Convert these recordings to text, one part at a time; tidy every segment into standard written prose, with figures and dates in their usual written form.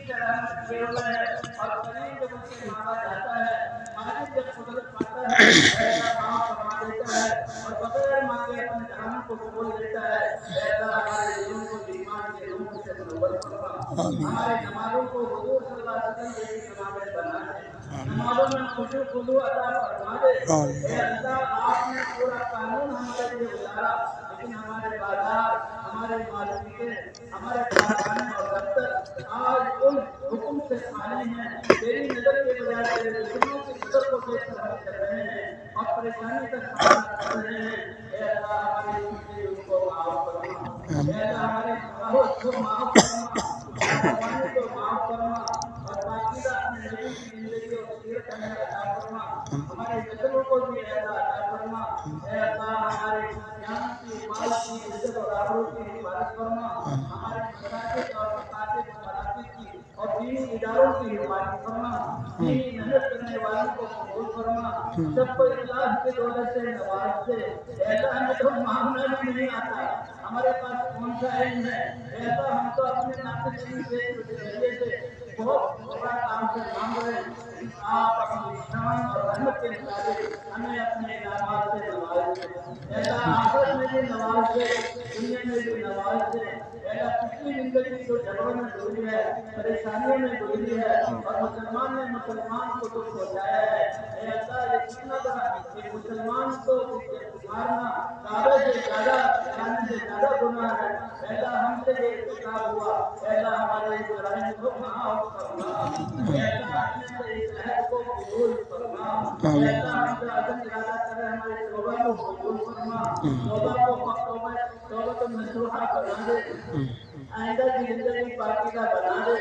से रहमत किए हुए हैं और करीम जब उनसे मांगा जाता है, मालिक जब कुदरत पाता है ऐसा माफ फरमा देता है और बगैर मांगे अपने काम को खोल देता है। ऐसा हमारे दिलों को ईमान के नूर से मुनव्वर फरमा, हमारे नमाजों को हुजूर सल्लल्लाहु अलैहि वसल्लम जैसी नमाज़ें बना दे, नमाजों में खुशू खुदू अता फरमा दे। ए अल्लाह, आपने पूरा कानून हमारे लिए उतारा, लेकिन हमारे बाजार, हमारे मार्केटें, हमारे कारखाने और दफ्तर आज उन हुक्म से खाली हैं। तेरी नजर के बजाय तेरे दुश्मनों की नजर को देखकर हम कर रहे हैं और परेशानी का सामना कर रहे हैं। ए अल्लाह, हमारी छुट्टी उनको माफ फरमा, ए अल्लाह हमारी गुनाहों को माफ फरमा, नाफरमानी को माफ फरमा और पाकीज़ा अपने नबी की जिंदगी और सीरत हमें अता फरमा। हमारे नस्लों को भी ऐसा अता फरमा। ए अल्लाह, हमारे जान की, माल की, इज्जत और आबरू की हिफाजत फरमा, हमारे मसाजिद और मकातिब मराकिज की और दीनी इदारों की हिफाजत फरमा, दीनी मेहनत करने वालों को कबूल फरमा, सबको इखलास के दौलत से नवाज दे। ऐसा हमें तो मांगना भी नहीं आता, हमारे पास कौन सा इल्म है। ऐसा हम तो अपने नाक़िस इल्म के जरिए से बहुत बड़ा काम से मांग रहे हैं, लेकिन आप अपनी शान और रहमत के मुताबिक हमें अपने इनामात से नवाज दे। ऐसा आखिरत में भी नवाज दे, दुनिया में भी नवाज दे। ऐसा पिछली जिंदगी जो झगड़ों में गुजरी है, परेशानियों में गुजरी है और मुसलमान ने मुसलमान को दुख पहुंचाया है, ए अल्लाह, ये कितना बड़ा एक मुसलमान को मारना काबे से ज्यादा जाने से ज्यादा गुनाह है। ऐसा हमसे ये इर्तिकाब हुआ, ऐसा हमारे इस जराइम को माफ फरमा, ऐसा अपने इस अहद को कबूल फरमा, ऐसा हमसे अज़म इरादा करे हमारी तौबा को कबूल फरमा, तौबा को तौबा तो नसूहा बना दे, आइंदा की जिंदगी पाकीज़ा बना दे।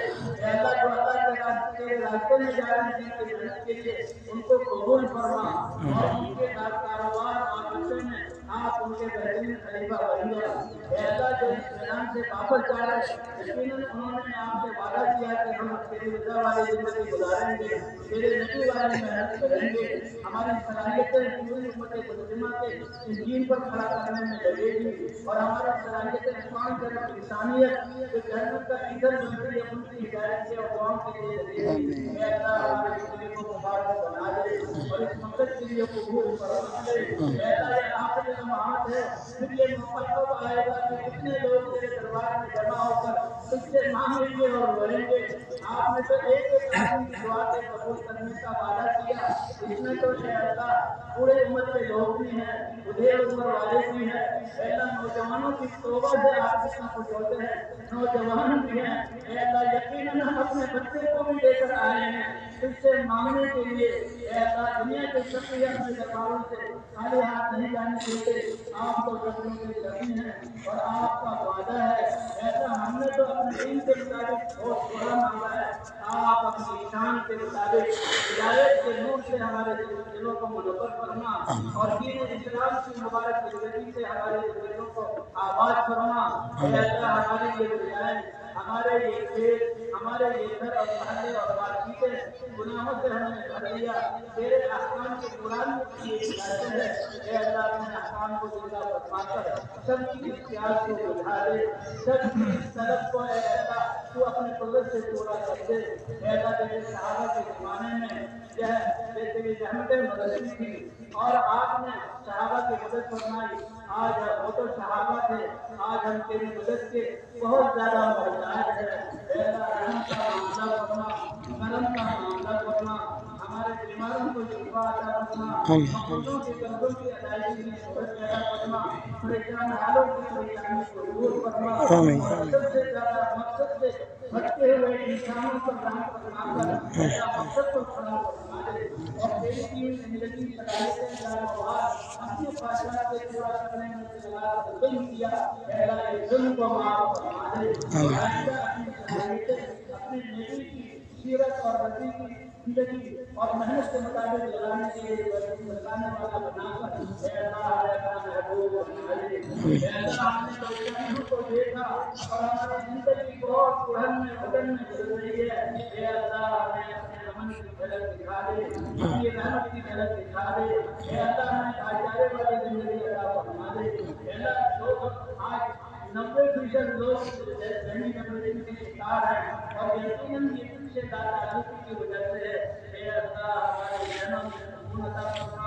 अल्लाह, जो अल्लाह के रास्ते में जा रहे हैं जिनकी मेहनत के लिए, उनको कबूल फरमा और उनके कारोबार और नशे में आप उनके बेहतरीन खलीफा बन गया। अल्लाह, जो इस मैदान से वापस जा रहे हैं, यकीनन उन्होंने आपसे वादा किया कि हम तेरी रज़ा वाली जिंदगी गुजारेंगे, तेरे नबी वाली मेहनत करेंगे, हमारी सलाहियतें पूरी उम्मत मुस्लिमा के इस दीन पर खड़ा करने में लगेगी और हमारी सलाहियतें कौन तरफ इंसानियत जो जन्नत का ईंधन बनती है उनकी हिदायत के और दुआओं के लिए लगेगी। ए अल्लाह, हमारी जिंदगी को मुबारक बना दे और इस मकसद के लिए कबूल फरमा दे। ए अल्लाह, ये आखिरी लम्हात है, फिर ये मौका कब आएगा कि कितने लोग तेरे दरबार में जमा होकर तुझसे मांगेंगे और रोएंगे। आपने तो एक एक आदमी की दुआ के कबूल करने का वादा किया, इसमें तो ए अल्लाह पूरे उम्मत के लोग भी हैं, बुढ़े उम्र वाले भी हैं। अल्लाह, नौजवानों की तौबा से आप कितना खुश होते हैं, नौजवान भी हैं। अल्लाह, यकीनन हम अपने बच्चे को भी लेकर आए हैं तुझसे मांगने के लिए। अल्लाह, दुनिया के सब भी अपने दरबारों से खाली हाथ नहीं जाने देते, आप तो रसूलों के नबी हैं और आपका वादा है। ऐसा हमने तो अपने दीन के मुताबिक बहुत थोड़ा मांगा है, आप अपनी शान के मुताबिक हिदायत के नूर से हमारे दिलों को मुनव्वर फरमा और दीन इस्लाम की मुबारक जिंदगी से हमारे दिलों को आबाद फरमा। अल्लाह, हमारी ये दुआएं, हमारे ये खेत, हमारे ये घर और महल्ले और मार्केटें गुनाहों से हमने भर दिया, तेरे अहकाम के कुरान की हिदायतें है। ए अल्लाह, अपने अहकाम को जिंदा फरमाकर सबकी इस प्यास को बुझा दे, सबकी इस तलब को ए अल्लाह तू अपने कुदरत से पूरा कर दे। ए अल्लाह, तेरे सहाबा के जमाने में तेरी रहमतें बरसी थी और आपने सहाबा की मदद फरमाई। आज वो तो सहाबा थे, आज हम तेरी मदद के बहुत ज्यादा मोहताज हैं। ऐसा रहम का मामला फरमा, करम का मामला फरमा, हमारे बीमारों को शिफा अता फरमा, मकरूजों के कर्जों की अदायगी की सूरत पैदा फरमा, परेशान हालों की परेशानी को दूर फरमा और सबसे ज्यादा मकसद से भटके हुए इंसानों पर रहम फरमाकर ऐसा मकसद को खड़ा फरमा दे और तेरी की जिंदगी सलाहियतें जान अपने ख्वाहिशात से पूरा करने में लगाकर जुल्म किया, अल्लाह, ये जुल्म को माफ फरमा दे और आइंदा अपनी सलाहियतें अपने नबी की सीरत और नबी की जिंदगी और मेहनत के मुताबिक लगाने के लिए लगाने वाला बनाकर अल्लाह अपना महबूब बना दे। अल्लाह, हमने परेशानियों को देखा और हमारी जिंदगी बहुत उड़न में भटन में गुजर रही है। अल्लाह, हमें अपने अमन की झलक दिखा दे, अपनी रहमत की झलक दिखा दे। अल्लाह, हमें भाईचारे वाली जिंदगी अता फरमा दे। अल्लाह, लोग आज 90% लोग जमीन नवरती के शिकार हैं और यकीनन राजनीति की वजह से हे अल्लाह हमारे जहनों में सुकून अता फरमा,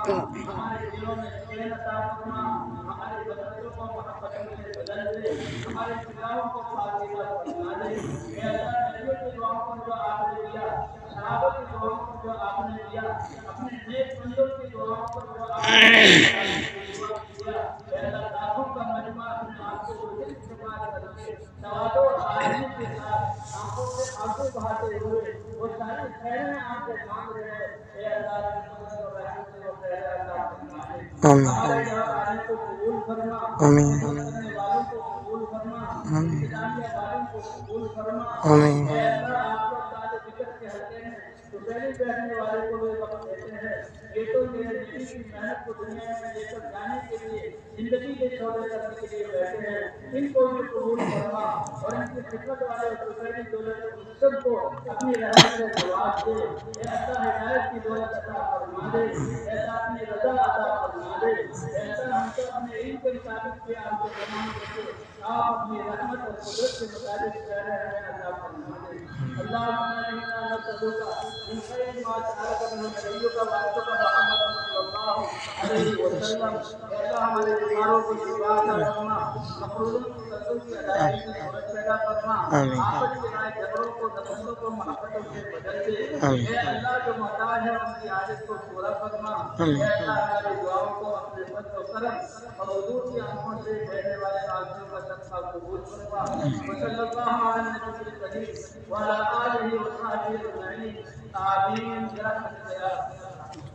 हमारे दिलों में चैन अता फरमा, हमारे बच्चों को मोहब्बतों से बदल दे, हमारे पिताओं को फातिहा फरमा दे। हे अल्लाह नबियों की दुआओं को जो आपने दिया, सहाबा की दुआओं को जो आपने दिया, अपने नेक बंदों की दुआओं को जो आपने दिया, हे अल्लाह लाखों का मजमा अपने आप को उचित इस्तेमाल करके तवाज़ो और आज़मी के साथ आंखों से आंसू बहाते हुए वो सारी खैरें आपसे मांग रहे हैं। हे अल्लाह की कुदरत और रहमत से वो खैरें अता फरमा दे। हमारे यहाँ आने को कबूल फरमा, खिदमत करने वालों को कबूल फरमा, इंतजामिया वालों को कबूल फरमा। हे अल्लाह आप लोग ताले जिक्र के हल्के में सुसैनी बैठने वाले को भी वक्त देते हैं। ये तो मेरे नबी की मेहनत को दुनिया में लेकर जाने के लिए, जिंदगी के सौदे करने के लिए बैठे हैं। इनको भी कबूल फरमा और इनकी खिदमत वाले सुसैनी दौलत सबको अपनी रहमत से नवाज दे। हे अल्लाह हिदायत की दौलत अता फरमा दे। हे अल्लाह अपनी रजा अता फरमा दे। हे अल्लाह हमको अपने इल्म के मुताबिक भी आपको तमाम करके आप अपनी रहमत और कुदरत के मुताबिक प्यारे हमें अता फरमा दे। अल्लाह इन्ना नसअलुका मिन खैरि मा सअलक मिनहु नबियुका व रसूलुका मुहम्मद सल्लल्लाहु अलैहि वसल्लम। हे अल्लाह हमारे बीमारों को शिफा अता फरमा, मकरूजों की कर्जों की अदायगी की सूरत पैदा फरमा, आपस के आए झगड़ों को नफरतों को मोहब्बतों से बदल दे। हे अल्लाह जो मोहताज है उनकी आदत को पूरा फरमा। हे अल्लाह हमारी दुआओं को अपने फज़्ल और करम और हुजूर की आंखों से बहने वाले आंसुओं का सदका कबूल फरमा। वसल्लल्लाहु अला नबील करीम व अला आलिहि व सहबिहि अजमईन। आमीन बिरहमतिका या अरहमर राहिमीन।